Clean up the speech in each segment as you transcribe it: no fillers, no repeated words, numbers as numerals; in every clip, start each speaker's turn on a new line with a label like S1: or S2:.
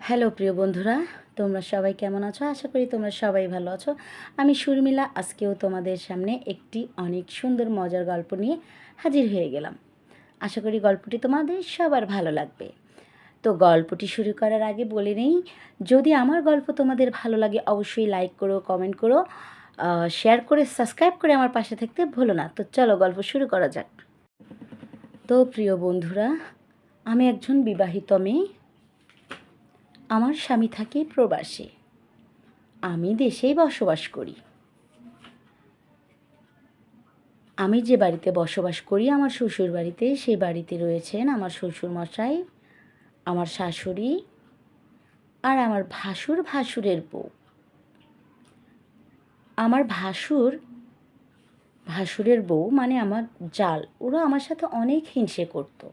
S1: Hello প্রিয় বন্ধুরা, তোমরা সবাই কেমন আছো? আশা করি তোমরা সবাই ভালো আছো। আমি শর্মিলা আজকেও তোমাদের সামনে একটি অনেক সুন্দর মজার গল্প নিয়ে হাজির হয়ে গেলাম। আশা করি গল্পটি তোমাদের সবার ভালো লাগবে। তো গল্পটি শুরু করার আগে বলে নেই, যদি আমার গল্প তোমাদের ভালো লাগে অবশ্যই লাইক করো, কমেন্ট করো, শেয়ার করে সাবস্ক্রাইব করে আমার পাশে থাকতে ভুলো না। তো চলো গল্প শুরু করা যাক। তো প্রিয় বন্ধুরা, আমি একজন বিবাহিত মেয়ে। আমার স্বামী থাকে প্রবাসে, আমি দেশেই বসবাস করি। আমি যে বাড়িতে বসবাস করি আমার শ্বশুর বাড়িতে, সেই বাড়িতে রয়েছেন আমার শ্বশুরমশাই, আমার শাশুড়ি আর আমার ভাসুরের বউ। আমার ভাসুরের বউ মানে আমার জাল, ওরা আমার সাথে অনেক হিংসে করতো।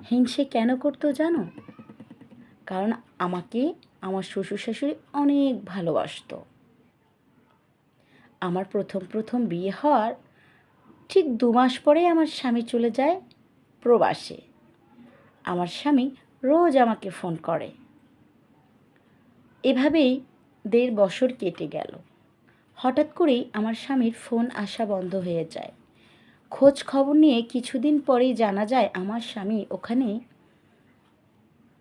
S1: হিংসে কেন করতো জানো? কারণ আমাকে আমার শ্বশুর শাশুড়ি অনেক ভালোবাসতো। আমার প্রথম বিয়ে হওয়ার ঠিক 2 মাস পরেই আমার স্বামী চলে যায় প্রবাসে। আমার স্বামী রোজ আমাকে ফোন করে। এভাবেই 1.5 বছর কেটে গেল। হঠাৎ করেই আমার স্বামীর ফোন আসা বন্ধ হয়ে যায়। খোঁজ খবর নিয়ে কিছুদিন পরেই জানা যায় আমার স্বামী ওখানে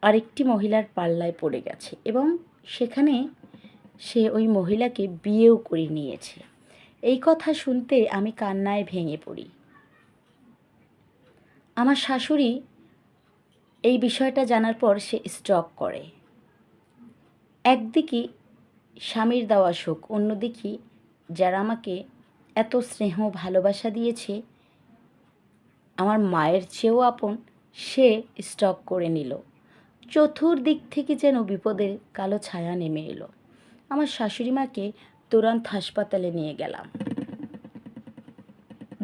S1: আরেকটি মহিলার পাল্লায় পড়ে গেছে এবং সেখানে সে ওই মহিলাকে বিয়েও করে নিয়েছে। এই কথা শুনতে আমি কান্নায় ভেঙে পড়ি। আমার শাশুড়ি এই বিষয়টা জানার পর সে স্ট্রোক করে। একদিকে স্বামীর দেওয়া শোক, অন্যদিকে যারা আমাকে এত স্নেহ ভালোবাসা দিয়েছে, আমার মায়ের চেয়েও আপন, সে স্ট্রোক করে নিল। চতুর্দিক থেকে যেন বিপদের কালো ছায়া নেমে এলো। আমার শাশুড়ি মাকে তুরন্ত হাসপাতালে নিয়ে গেলাম।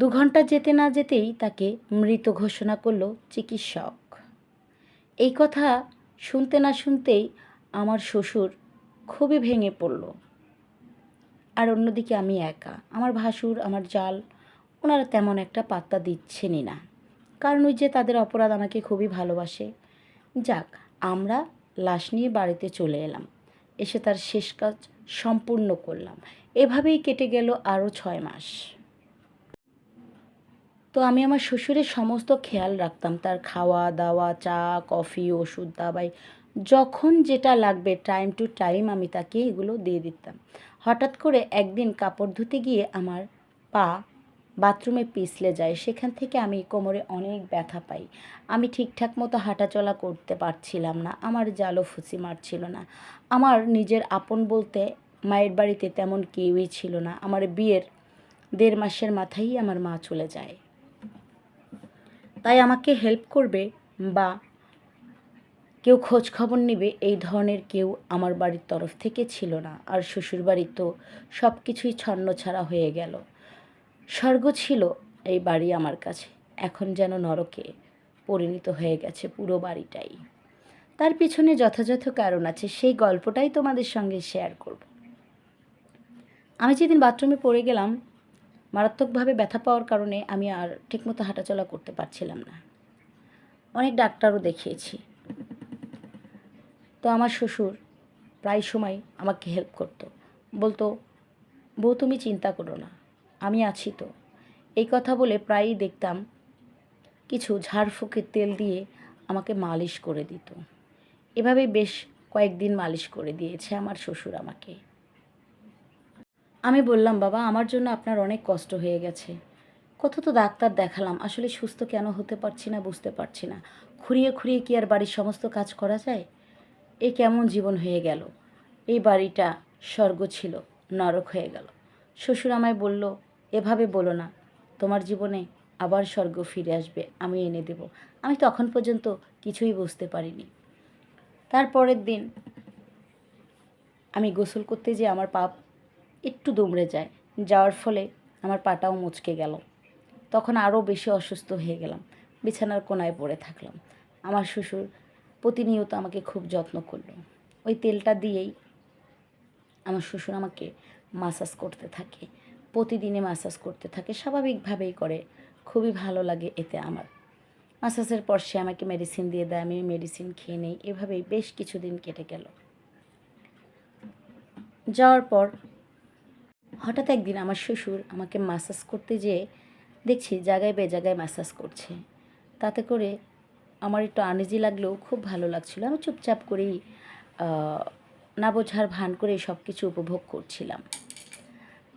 S1: 2 ঘন্টা যেতে না যেতেই তাকে মৃত ঘোষণা করলো চিকিৎসক। এই কথা শুনতে না শুনতেই আমার শ্বশুর খুবই ভেঙে পড়ল। আর অন্যদিকে আমি একা। আমার ভাসুর, আমার জাল, ওনারা তেমন একটা পাত্তা দিচ্ছেনই না। কারণ ওই যে তাদের অপরাধ, আমাকে খুবই ভালোবাসে। যাক, আমরা লাশ নিয়ে বাড়িতে চলে এলাম। এসে তার শেষ কাজ সম্পূর্ণ করলাম। এভাবেই কেটে গেল আরও 6 মাস। তো আমি আমার শ্বশুরের সমস্ত খেয়াল রাখতাম, তার খাওয়া দাওয়া, চা কফি, ওষুধ দাবাই, যখন যেটা লাগবে টাইম টু টাইম আমি তাকে এগুলো দিয়ে দিতাম। হঠাৎ করে একদিন কাপড় ধুতে গিয়ে আমার পা বাথরুমে পিছলে যায়। সেখান থেকে আমি কোমরে অনেক ব্যথা পাই। আমি ঠিকঠাক মতো হাঁটাচলা করতে পারছিলাম না। আমার জালও ফুঁসি মারছিল না। আমার নিজের আপন বলতে মায়ের বাড়িতে তেমন কেউই ছিল না। আমার বিয়ের 1.5 মাসের মাথায়ই আমার মা চলে যায়। তাই আমাকে হেল্প করবে বা কেউ খোঁজ খবর নেবে এই ধরনের কেউ আমার বাড়ির তরফ থেকে ছিল না। আর শ্বশুরবাড়ি তো সব কিছুই ছন্নছাড়া হয়ে গেল। স্বর্গ ছিল এই বাড়ি আমার কাছে, এখন যেন নরকে পরিণত হয়ে গেছে পুরো বাড়িটাই। তার পিছনে যথাযথ কারণ আছে, সেই গল্পটাই তোমাদের সঙ্গে শেয়ার করব। আমি যেদিন বাথরুমে পড়ে গেলাম, মারাত্মকভাবে ব্যথা পাওয়ার কারণে আমি আর ঠিকমতো হাঁটাচলা করতে পারছিলাম না। অনেক ডাক্তারও দেখিয়েছি। তো আমার শ্বশুর প্রায় সময় আমাকে হেল্প করতো। বলতো, বউ তুমি চিন্তা করো না, আমি আছি তো। এই কথা বলে প্রায়ই দেখতাম কিছু ঝাড়ফুঁকের তেল দিয়ে আমাকে মালিশ করে দিত। এভাবে বেশ কয়েকদিন মালিশ করে দিয়েছে আমার শ্বশুর আমাকে। আমি বললাম, বাবা আমার জন্য আপনার অনেক কষ্ট হয়ে গেছে। কত তো ডাক্তার দেখালাম, আসলে সুস্থ কেন হতে পারছি না বুঝতে পারছি না। খুঁড়িয়ে খুঁড়িয়ে কি আর বাড়ির সমস্ত কাজ করা যায়? এ কেমন জীবন হয়ে গেল? এই বাড়িটা স্বর্গ ছিল, নরক হয়ে গেল। শ্বশুর আমায় বলল, এভাবে বলো না, তোমার জীবনে আবার স্বর্গ ফিরে আসবে, আমি এনে দেব। আমি তখন পর্যন্ত কিছুই বুঝতে পারিনি। তারপরের দিন আমি গোসল করতে যেয়ে আমার পা একটু দুমড়ে যায়। যাওয়ার ফলে আমার পাটাও মুচকে গেল। তখন আরও বেশি অসুস্থ হয়ে গেলাম। বিছানার কোনায় পড়ে থাকলাম। আমার শ্বশুর প্রতিনিয়ত আমাকে খুব যত্ন করলো। ওই তেলটা দিয়েই আমার শ্বশুর আমাকে মাসাজ করতে থাকে। প্রতিদিনে মাসাজ করতে থাকে, স্বাভাবিকভাবেই করে। খুবই ভালো লাগে এতে আমার। মাসাজের পর সে আমাকে মেডিসিন দিয়ে দেয়, আমি মেডিসিন খেয়ে নেই। এভাবেই বেশ কিছুদিন কেটে গেল। যাওয়ার পর হঠাৎ একদিন আমার শ্বশুর আমাকে ম্যাসাজ করতে যেয়ে দেখছি জায়গায় বেজায়গায় ম্যাসাজ করছে। তাতে করে আমার একটু আনইজি লাগলেও খুব ভালো লাগছিল। আমি চুপচাপ করেই না বোঝার ভান করে সব কিছু উপভোগ করছিলাম।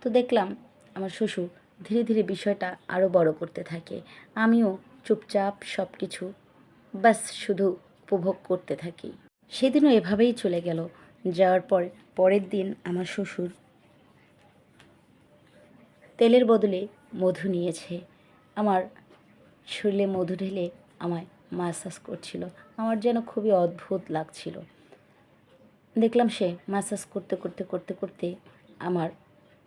S1: তো দেখলাম আমার শ্বশুর ধীরে ধীরে বিষয়টা আরও বড় করতে থাকে। আমিও চুপচাপ সব কিছু ব্যাস শুধু উপভোগ করতে থাকি। সেদিনও এভাবেই চলে গেল। যাওয়ার পর পরের দিন আমার শ্বশুর তেলের বদলে মধু নিয়েছে। আমার শরীরে মধু ঢেলে আমায় ম্যাসাজ করছিল। আমার যেন খুবই অদ্ভুত লাগছিল। দেখলাম সে ম্যাসাজ করতে করতে করতে করতে আমার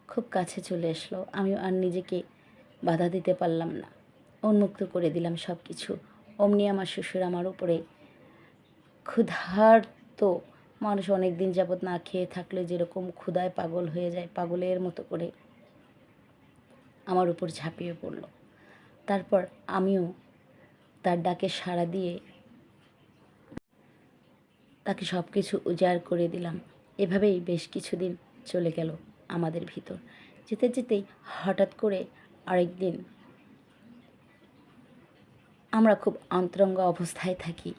S1: খুব কাছে চলে আসলো। আমিও আর নিজেকে বাধা দিতে পারলাম না, উন্মুক্ত করে দিলাম সব কিছু। অমনি আমার শ্বশুর আমার উপরে ক্ষুধার্ত মানুষ অনেক দিন যাবৎ না খেয়ে থাকলে যেরকম ক্ষুধায় পাগল হয়ে যায়, পাগলের মতো করে আমার উপর ঝাঁপিয়ে পড়ল। তারপর আমিও তার ডাকে সাড়া দিয়ে তাকে সব কিছু উজাড় করে দিলাম। এভাবেই বেশ কিছুদিন চলে গেল আমাদের ভিতর। যেতে যেতেই হঠাৎ করে আরেকদিন আমরা খুব অন্তরঙ্গ অবস্থায় থাকি,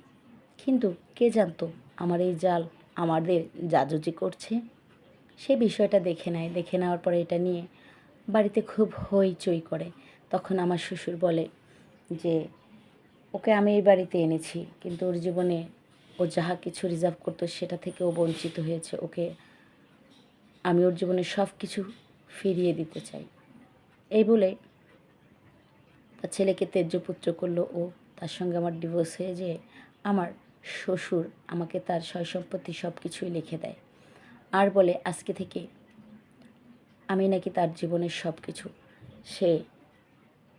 S1: কিন্তু কে জানতো আমার এই জাল আমাদের জাজুজি করছে। সে বিষয়টা দেখে নেয়। দেখে নেওয়ার পরে এটা নিয়ে বাড়িতে খুব হইচই করে। তখন আমার শ্বশুর বলে যে ওকে আমি এই বাড়িতে এনেছি, কিন্তু ওর জীবনে ও যাহা কিছু রিজার্ভ করতো সেটা থেকে ও বঞ্চিত হয়েছে। ওকে আমি ওর জীবনে সব কিছু ফিরিয়ে দিতে চাই। এই বলে তার ছেলেকে ত্যায্যপুত্র করলো ও। তার সঙ্গে আমার ডিভোর্স হয়ে যেয়ে আমার শ্বশুর আমাকে তার সয় সম্পত্তি সব কিছুই লিখে দেয়। আর বলে আজকে থেকে আমি নাকি তার জীবনের সব কিছু। সে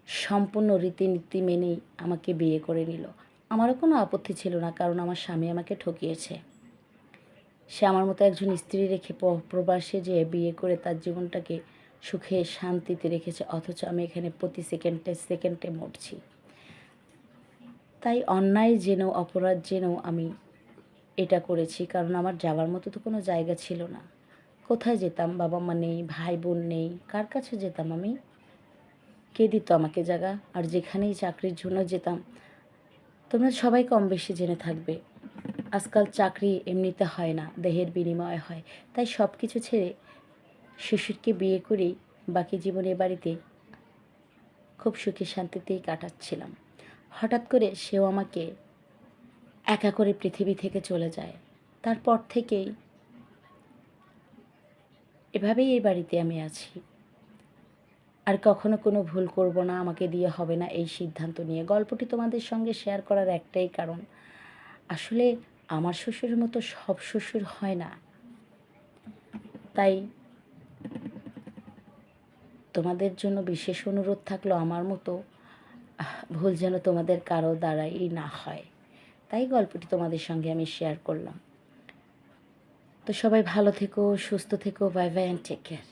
S1: সম্পূর্ণ রীতিনীতি মেনেই আমাকে বিয়ে করে নিল। আমারও কোনো আপত্তি ছিল না, কারণ আমার স্বামী আমাকে ঠকিয়েছে। সে আমার মতো একজন স্ত্রী রেখে প্রবাসে যেয়ে বিয়ে করে তার জীবনটাকে সুখে শান্তিতে রেখেছে, অথচ আমি এখানে প্রতি সেকেন্ডে সেকেন্ডে মরছি। তাই অন্যায় জেনেও অপরাধ জেনেও আমি এটা করেছি, কারণ আমার যাওয়ার মতো তো কোনো জায়গা ছিল না। কোথায় যেতাম? বাবা মা নেই, ভাই বোন নেই, কার কাছে যেতাম আমি? কে দিত আমাকে জায়গা? আর যেখানেই চাকরির জন্য যেতাম, তোমরা সবাই কম বেশি জেনে থাকবে, আজকাল চাকরি এমনিতে হয় না, দেহের বিনিময়ে হয়। তাই সব কিছু ছেড়ে শ্বশুরকে বিয়ে করেই বাকি জীবনে বাড়িতে খুব সুখে শান্তিতেই কাটাচ্ছিলাম। হঠাৎ করে সেও আমাকে একা করে পৃথিবী থেকে চলে যায়। তারপর থেকেই এভাবেই এই বাড়িতে আমি আছি। আর কখনো কোনো ভুল করব না, আমাকে দিয়ে হবে না, এই সিদ্ধান্ত নিয়ে গল্পটি তোমাদের সঙ্গে শেয়ার করার একটাই কারণ, আসলে আমার শ্বশুরের মতো সব শ্বশুর হয় না। তাই তোমাদের জন্য বিশেষ অনুরোধ থাকলো, আমার মতো ভুল যেন তোমাদের কারো দ্বারাই না হয়। তাই গল্পটি তোমাদের সঙ্গে আমি শেয়ার করলাম। তো সবাই ভালো থেকো, সুস্থ থেকো। Bye bye and take care.